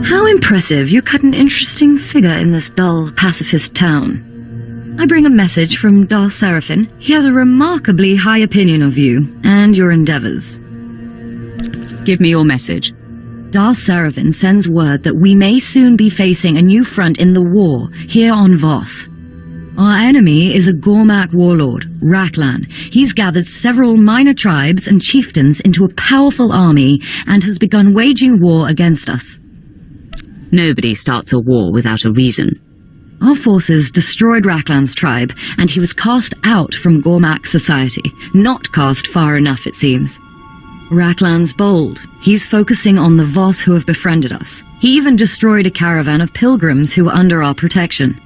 How impressive. You cut an interesting figure in this dull pacifist town. I bring a message from Dar Seraphim. He has a remarkably high opinion of you and your endeavors. Give me your message. Dar Seraphim sends word that we may soon be facing a new front in the war here on Voss. Our enemy is a Gormak warlord, Raklan. He's gathered several minor tribes and chieftains into a powerful army and has begun waging war against us. Nobody starts a war without a reason. Our forces destroyed Raklan's tribe, and he was cast out from Gormak society. Not cast far enough, it seems. Raklan's bold. He's focusing on the Voss who have befriended us. He even destroyed a caravan of pilgrims who were under our protection.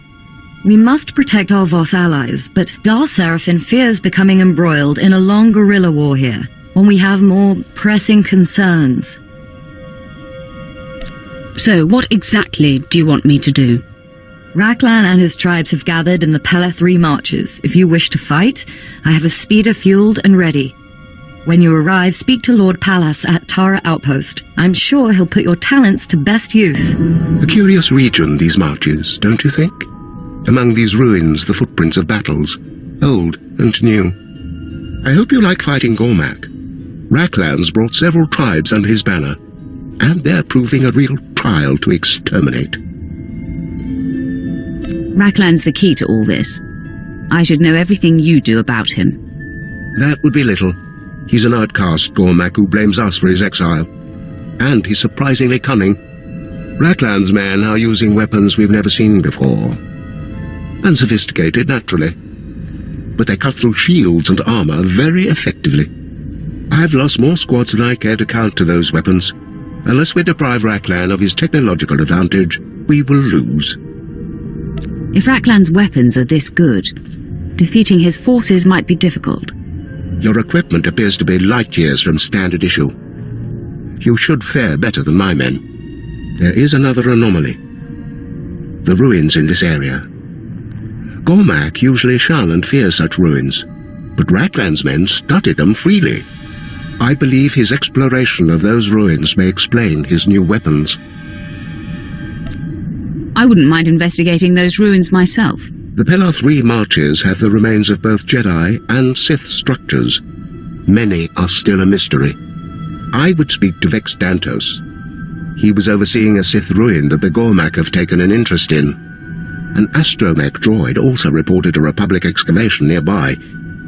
We must protect our Voss allies, but Dar Seraphim fears becoming embroiled in a long guerrilla war here, when we have more pressing concerns. So, what exactly do you want me to do? Raklan and his tribes have gathered in the Planetary marches. If you wish to fight, I have a speeder fueled and ready. When you arrive, speak to Lord Pallas at Tara Outpost. I'm sure he'll put your talents to best use. A curious region, these marches, don't you think? Among these ruins, the footprints of battles, old and new. I hope you like fighting Gormak. Raklan's brought several tribes under his banner, and they're proving a real trial to exterminate. Raklan's the key to all this. I should know everything you do about him. That would be little. He's an outcast Gormak who blames us for his exile. And he's surprisingly cunning. Raklan's men are using weapons we've never seen before. Unsophisticated, naturally. But they cut through shields and armor very effectively. I've lost more squads than I care to count to those weapons. Unless we deprive Raklan of his technological advantage, we will lose. If Raklan's weapons are this good, defeating his forces might be difficult. Your equipment appears to be light years from standard issue. You should fare better than my men. There is another anomaly. The ruins in this area. Gormak usually shun and fear such ruins, but Raklan's men studied them freely. I believe his exploration of those ruins may explain his new weapons. I wouldn't mind investigating those ruins myself. The Pillar 3 marches have the remains of both Jedi and Sith structures. Many are still a mystery. I would speak to Vex Dantos. He was overseeing a Sith ruin that the Gormak have taken an interest in. An astromech droid also reported a Republic excavation nearby.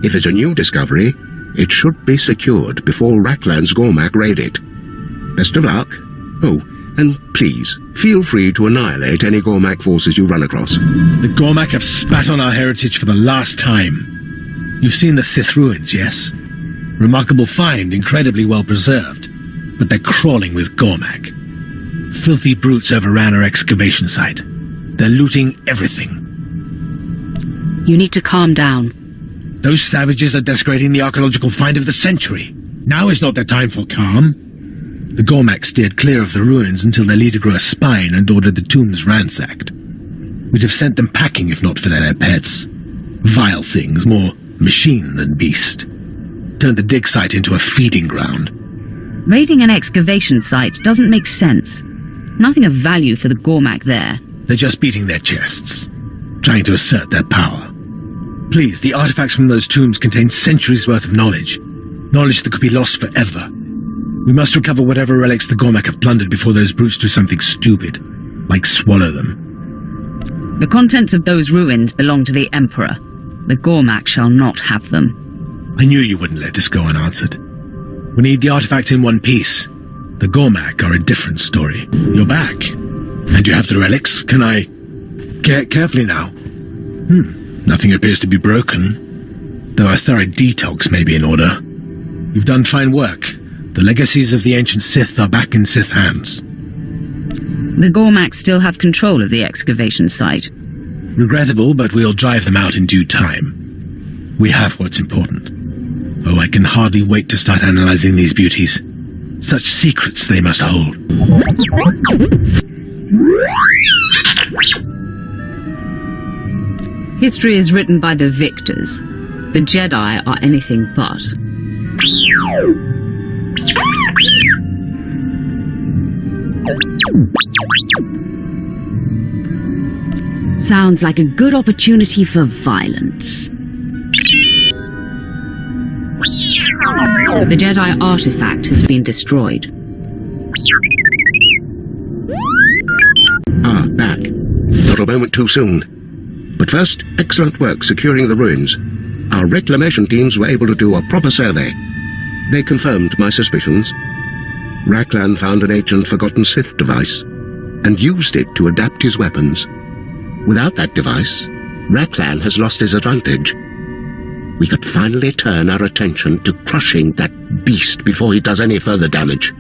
If it's a new discovery, it should be secured before Raklan's Gormak raid it. Best of luck. Oh, and please, feel free to annihilate any Gormak forces you run across. The Gormak have spat on our heritage for the last time. You've seen the Sith ruins, yes? Remarkable find, incredibly well preserved. But they're crawling with Gormak. Filthy brutes overran our excavation site. They're looting everything. You need to calm down. Those savages are desecrating the archaeological find of the century. Now is not their time for calm. The Gormak steered clear of the ruins until their leader grew a spine and ordered the tombs ransacked. We'd have sent them packing if not for their pets. Vile things, more machine than beast. Turned the dig site into a feeding ground. Raiding an excavation site doesn't make sense. Nothing of value for the Gormak there. They're just beating their chests, trying to assert their power. Please, the artifacts from those tombs contain centuries' worth of knowledge. Knowledge that could be lost forever. We must recover whatever relics the Gormak have plundered before those brutes do something stupid, like swallow them. The contents of those ruins belong to the Emperor. The Gormak shall not have them. I knew you wouldn't let this go unanswered. We need the artifacts in one piece. The Gormak are a different story. You're back. And you have the relics. Can I... Carefully now. Nothing appears to be broken, though a thorough detox may be in order. You've done fine work. The legacies of the ancient Sith are back in Sith hands. The Gormak still have control of the excavation site. Regrettable, but we'll drive them out in due time. We have what's important. Oh, I can hardly wait to start analyzing these beauties. Such secrets they must hold. History is written by the victors. The Jedi are anything but. Sounds like a good opportunity for violence. The Jedi artifact has been destroyed. Ah, back. Not a moment too soon. But first, excellent work securing the ruins. Our reclamation teams were able to do a proper survey. They confirmed my suspicions. Raklan found an ancient forgotten Sith device and used it to adapt his weapons. Without that device, Raklan has lost his advantage. We could finally turn our attention to crushing that beast before he does any further damage.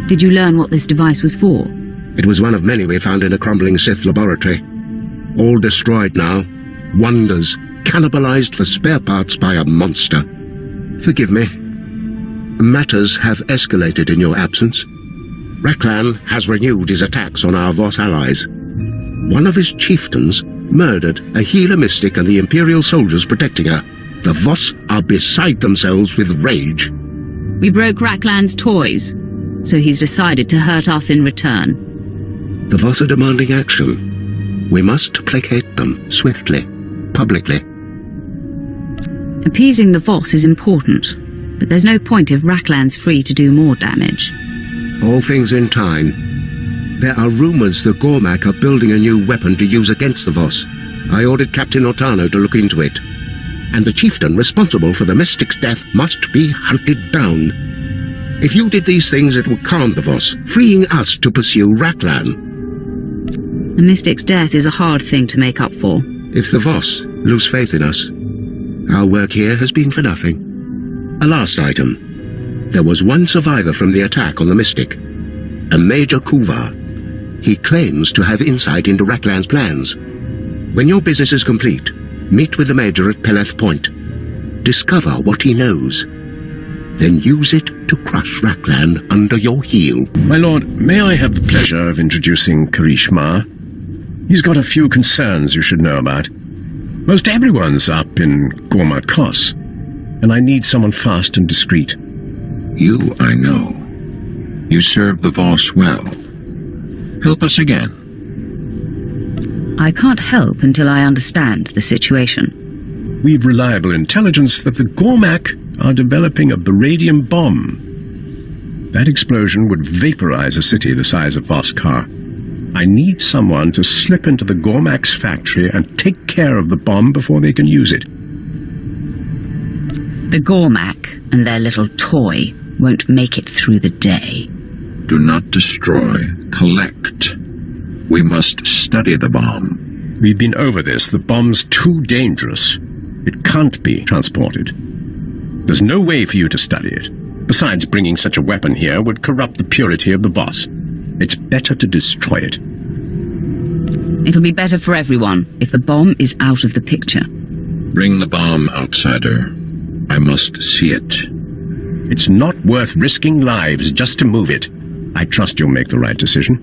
Did you learn what this device was for? It was one of many we found in a crumbling Sith laboratory. All destroyed now. Wonders, cannibalized for spare parts by a monster. Forgive me. Matters have escalated in your absence. Raklan has renewed his attacks on our Voss allies. One of his chieftains murdered a healer mystic and the Imperial soldiers protecting her. The Voss are beside themselves with rage. We broke Raklan's toys, so he's decided to hurt us in return. The Voss are demanding action. We must placate them, swiftly, publicly. Appeasing the Voss is important, but there's no point if Raklan's free to do more damage. All things in time. There are rumors the Gormak are building a new weapon to use against the Voss. I ordered Captain Otano to look into it. And the chieftain responsible for the mystic's death must be hunted down. If you did these things, it would calm the Voss, freeing us to pursue Raklan. The mystic's death is a hard thing to make up for. If the Voss lose faith in us, our work here has been for nothing. A last item. There was one survivor from the attack on the Mystic, a Major Kuvar. He claims to have insight into Raklan's plans. When your business is complete, meet with the Major at Peleth Point. Discover what he knows. Then use it to crush Raklan under your heel. My lord, may I have the pleasure of introducing Karish Ma? He's got a few concerns you should know about. Most everyone's up in Gormat Kos, and I need someone fast and discreet. You, I know. You serve the Voss well. Help us again. I can't help until I understand the situation. We've reliable intelligence that the Gormak are developing a beradium bomb. That explosion would vaporize a city the size of Voskar. I need someone to slip into the Gormak's factory and take care of the bomb before they can use it. The Gormak and their little toy won't make it through the day. Do not destroy. Collect. We must study the bomb. We've been over this. The bomb's too dangerous. It can't be transported. There's no way for you to study it. Besides, bringing such a weapon here would corrupt the purity of the Voss. It's better to destroy it. It'll be better for everyone if the bomb is out of the picture. Bring the bomb, outsider. I must see it. It's not worth risking lives just to move it. I trust you'll make the right decision.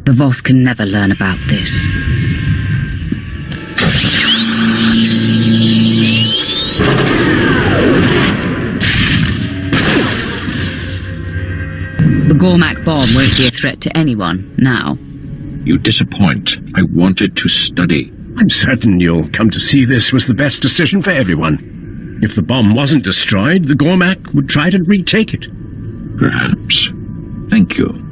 The Voss can never learn about this. The Gormak bomb won't be a threat to anyone now. You disappoint. I wanted to study. I'm certain you'll come to see this was the best decision for everyone. If the bomb wasn't destroyed, the Gormak would try to retake it. Perhaps. Thank you.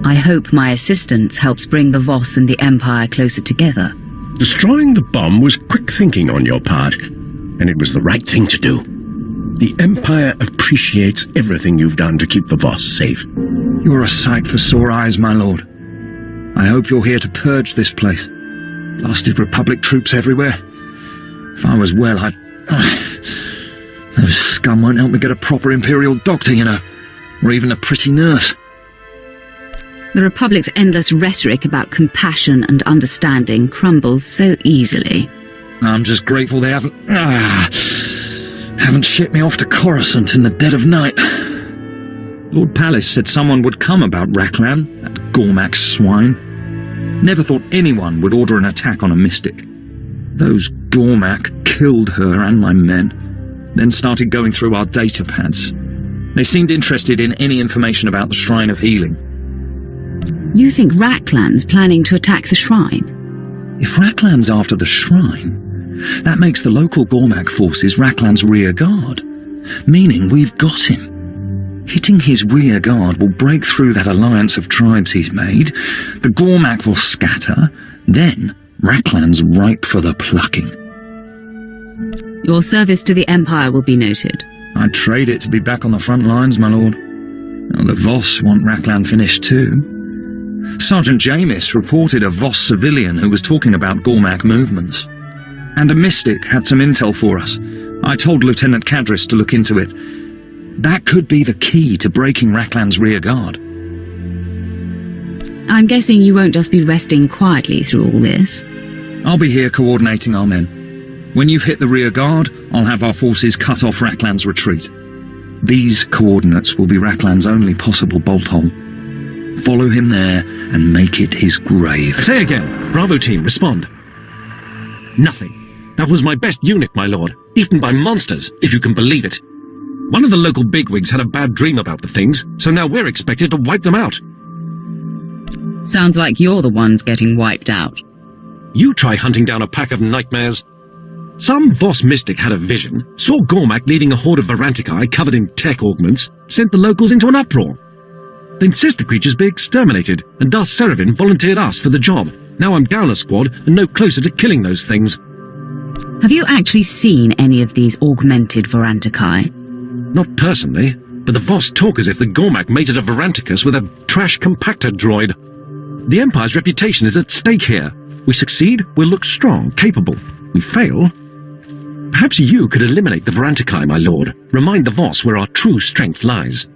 I hope my assistance helps bring the Voss and the Empire closer together. Destroying the bomb was quick thinking on your part, and it was the right thing to do. The Empire appreciates everything you've done to keep the Voss safe. You're a sight for sore eyes, my lord. I hope you're here to purge this place. Blasted Republic troops everywhere. If I was well, I'd... Those scum won't help me get a proper Imperial doctor, you know. Or even a pretty nurse. The Republic's endless rhetoric about compassion and understanding crumbles so easily. I'm just grateful they haven't shipped me off to Coruscant in the dead of night. Lord Palace said someone would come about Raklan, that Gormak swine. Never thought anyone would order an attack on a mystic. Those Gormak killed her and my men, then started going through our data pads. They seemed interested in any information about the Shrine of Healing. You think Raklan's planning to attack the shrine? If Raklan's after the shrine, that makes the local Gormak forces Raklan's rear guard, meaning we've got him. Hitting his rear guard will break through that alliance of tribes he's made, the Gormak will scatter, then Raklan's ripe for the plucking. Your service to the Empire will be noted. I'd trade it to be back on the front lines, my lord. Now, the Voss want Raklan finished too. Sergeant Jamis reported a Voss civilian who was talking about Gormak movements. And a mystic had some intel for us. I told Lieutenant Cadris to look into it. That could be the key to breaking Raklan's rear guard. I'm guessing you won't just be resting quietly through all this. I'll be here coordinating our men. When you've hit the rear guard, I'll have our forces cut off Raklan's retreat. These coordinates will be Raklan's only possible bolt hole. Follow him there and make it his grave. Say again. Bravo team, respond. Nothing. That was my best unit, my lord. Eaten by monsters, if you can believe it. One of the local bigwigs had a bad dream about the things, so now we're expected to wipe them out. Sounds like you're the ones getting wiped out. You try hunting down a pack of nightmares. Some Voss mystic had a vision, saw Gormak leading a horde of Varantikai covered in tech augments, sent the locals into an uproar. They insist the creatures be exterminated, and Darth Serevin volunteered us for the job. Now I'm down a squad and no closer to killing those things. Have you actually seen any of these augmented Varantikai? Not personally, but the Voss talk as if the Gormak mated a Varanticus with a trash compactor droid. The Empire's reputation is at stake here. We succeed, we'll look strong, capable. We fail. Perhaps you could eliminate the Varantikai, my lord. Remind the Voss where our true strength lies.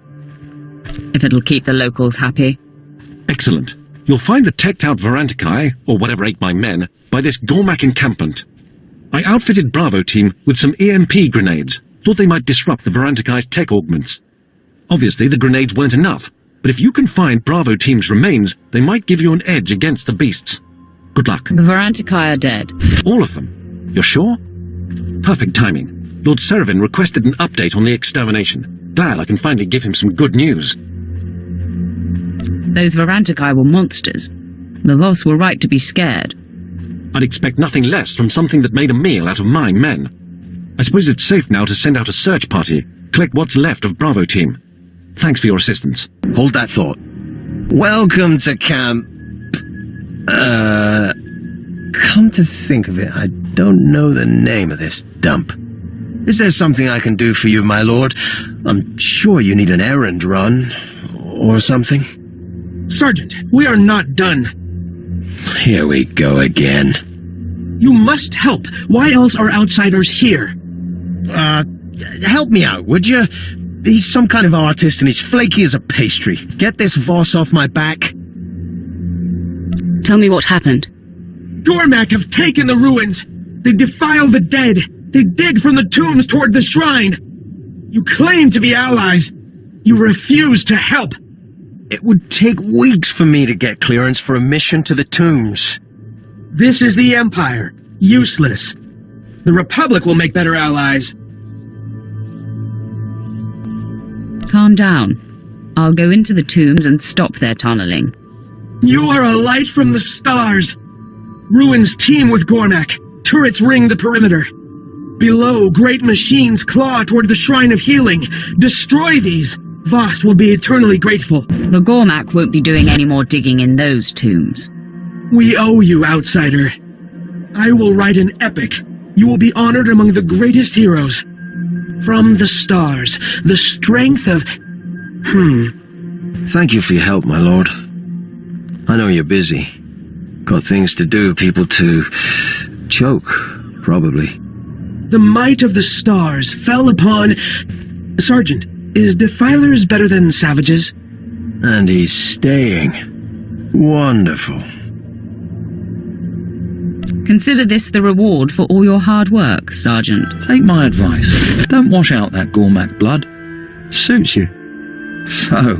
If it'll keep the locals happy. Excellent. You'll find the teched-out Varantikai, or whatever ate my men, by this Gormak encampment. I outfitted Bravo team with some EMP grenades. Thought they might disrupt the Varantikai's tech augments. Obviously, the grenades weren't enough, but if you can find Bravo team's remains, they might give you an edge against the beasts. Good luck. The Varantikai are dead. All of them. You're sure? Perfect timing. Lord Serevin requested an update on the extermination. Glad I can finally give him some good news. Those Varantikai were monsters. The Voss were right to be scared. I'd expect nothing less from something that made a meal out of my men. I suppose it's safe now to send out a search party, collect what's left of Bravo team. Thanks for your assistance. Hold that thought. Welcome to camp. Come to think of it, I don't know the name of this dump. Is there something I can do for you, my lord? I'm sure you need an errand run, or something. Sergeant, we are not done. Here we go again. You must help. Why else are outsiders here? Help me out, would you? He's some kind of artist and he's flaky as a pastry. Get this Voss off my back. Tell me what happened. Gormak have taken the ruins. They defile the dead. They dig from the tombs toward the shrine. You claim to be allies. You refuse to help. It would take weeks for me to get clearance for a mission to the tombs. This is the Empire. Useless. The Republic will make better allies. Calm down. I'll go into the tombs and stop their tunneling. You are a light from the stars. Ruins teem with Gormak. Turrets ring the perimeter. Below, great machines claw toward the Shrine of Healing. Destroy these. Voss will be eternally grateful. The Gormak won't be doing any more digging in those tombs. We owe you, outsider. I will write an epic. You will be honored among the greatest heroes. From the stars, the strength of... Thank you for your help, my lord. I know you're busy. Got things to do, people to... choke, probably. The might of the stars fell upon... Sergeant, is defilers better than savages? And he's staying. Wonderful. Consider this the reward for all your hard work, Sergeant. Take my advice. Don't wash out that Gormak blood. Suits you. So,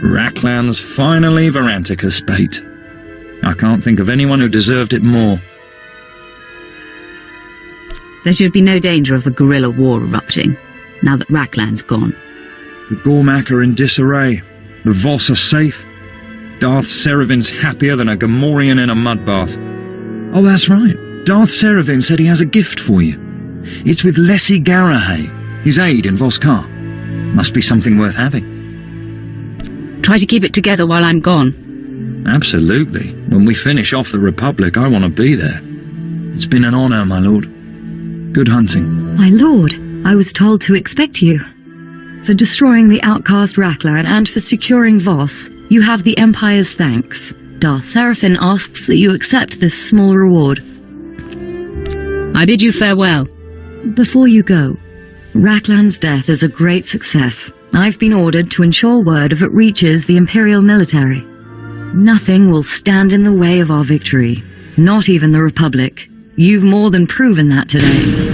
Raklan's finally Varanticus bait. I can't think of anyone who deserved it more. There should be no danger of a guerrilla war erupting, now that Raklan's gone. The Gormak are in disarray. The Voss are safe. Darth Seravin's happier than a Gamorrean in a mud bath. Oh, that's right. Darth Seravin said he has a gift for you. It's with Lessie Garahay, his aide in Voss Kar. Must be something worth having. Try to keep it together while I'm gone. Absolutely. When we finish off the Republic, I want to be there. It's been an honor, my lord. Good hunting. My lord, I was told to expect you. For destroying the outcast Raklan and for securing Voss, you have the Empire's thanks. Darth Seraphin asks that you accept this small reward. I bid you farewell. Before you go, Raklan's death is a great success. I've been ordered to ensure word if it reaches the Imperial military. Nothing will stand in the way of our victory. Not even the Republic. You've more than proven that today.